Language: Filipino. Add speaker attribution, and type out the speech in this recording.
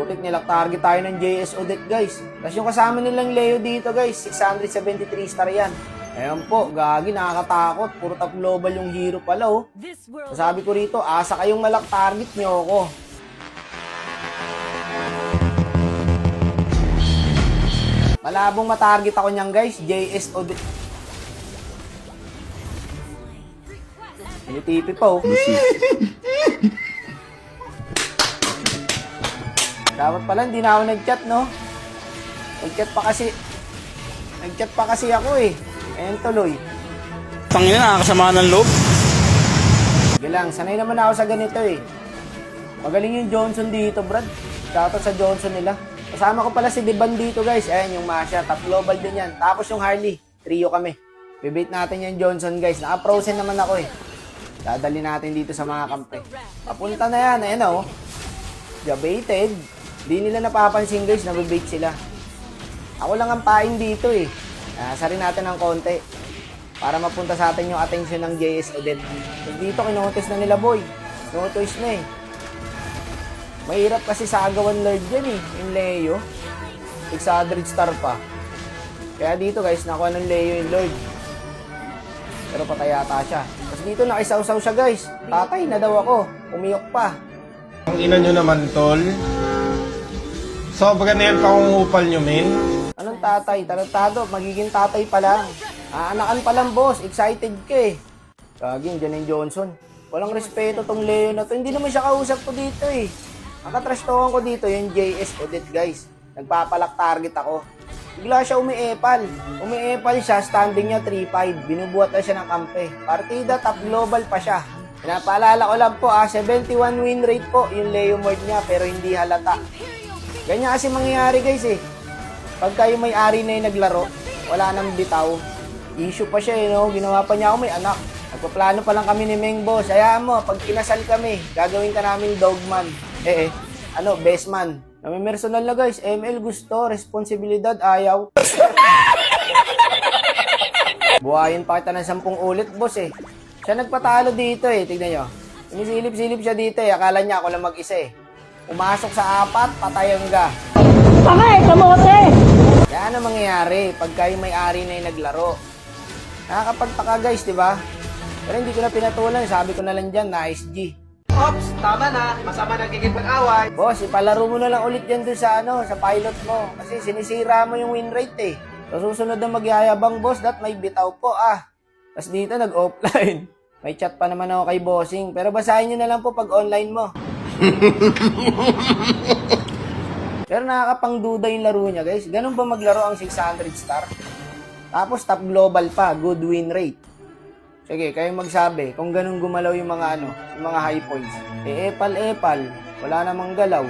Speaker 1: Putik, nilak target tayo ng JS Odette, guys. Tapos yung kasama nilang Leo dito, guys, 673 star yan. Ayan po, gagi, nakakatakot. Puro top global yung hero pala, oh. Sabi ko rito, asa kayong malak target nyo ako. Malabong matarget ako niyan, guys. JS Odette. Tinitipi pa, oh. Dapat pala, hindi na ako nag-chat, no? Nag-chat pa kasi ako, eh. Ayan tuloy.
Speaker 2: Tangina, nakakasama ng loob.
Speaker 1: Sige lang, sanay naman ako sa ganito, eh. Magaling yung Johnson dito, Brad. Shoutout sa Johnson nila. Kasama ko pala si Deban dito, guys. Ayan, yung Masha. Top global din yan. Tapos yung Harley. Trio kami. Bibait natin yung Johnson, guys. Naka-frozen naman ako, eh. Dadali natin dito sa mga kampe. Papunta na yan. Ayan, oh. Debated. Di nila napapansin, guys, nabibait sila. Ako lang ang pain dito, eh. Sarin natin ng konti. Para mapunta sa atin yung attention ng JS Odette. Dito, kinotis na nila, boy. Notice na, eh. Mahirap kasi sa agawan Lord yan, eh. Yung Leo. 600 star pa. Kaya dito, guys, nakuha ng Leo yung Lord. Pero patay yata siya. Tapos dito, nakisaw-saw siya, guys. Tatay na daw ako. Umiyok pa.
Speaker 3: Ang ina nyo naman, tol. Sobra na yan pangungupal nyo, men.
Speaker 1: Anong tatay? Tarantado. Magiging tatay pa lang. Aanakan pa lang, boss. Excited ka, eh. Gaging, dyan yung Johnson. Walang respeto tong Leo na to. Hindi naman siya kausap ko dito, eh. Nakatrastohan ko dito yung JS Odette, guys. Nagpapalak target ako. Bigla siya umiepal. Umiepal siya, standing niya 3-5. Binubuhat na siya ng kampe. Partida, top global pa siya. Pinapaalala ko lang po, 71 win rate po yung Leo mode niya, pero hindi halata. Ganyan kasi mangyayari, guys, eh. Pagka yung may-ari na yung naglaro, wala nang bitaw. Issue pa siya, eh, no? Ginawa pa niya ako may anak. Nagpaplano pa lang kami ni Meng, boss. Hayaan mo, pag kinasal kami, gagawin ka namin dogman. Best man. Personal na, guys. ML gusto, responsibilidad ayaw. Buhayin pa kita ng 10 ulit, boss, eh. Siya nagpatalo dito, eh. Tignan nyo. Sinisilip-silip siya dito, eh. Akala niya ako lang mag-isa, eh. Umasok sa 4, patayan ka.
Speaker 4: Pakay, kamote!
Speaker 1: Yan ang mangyayari pagka yung may-ari na yung naglaro. Nakakapagtaka, guys, di ba? Pero hindi ko na pinatulan. Sabi ko na lang dyan, nice G.
Speaker 5: Ops, tama na. Masama nagiging pag-away.
Speaker 1: Boss, ipalaro mo na lang ulit yan dun sa, sa pilot mo. Kasi sinisira mo yung win rate, eh. Sa susunod na magyayabang, boss, that may bitaw po, Tapos dito, nag-offline. May chat pa naman ako kay bossing. Pero basahin nyo na lang po pag online mo. Pero nakakapangduda yung laro niya, guys. Ganun ba maglaro ang 600 star? Tapos top global pa, good win rate. Sige, kayo magsabi kung ganun gumalaw yung mga yung mga high points. Epal, wala namang galaw.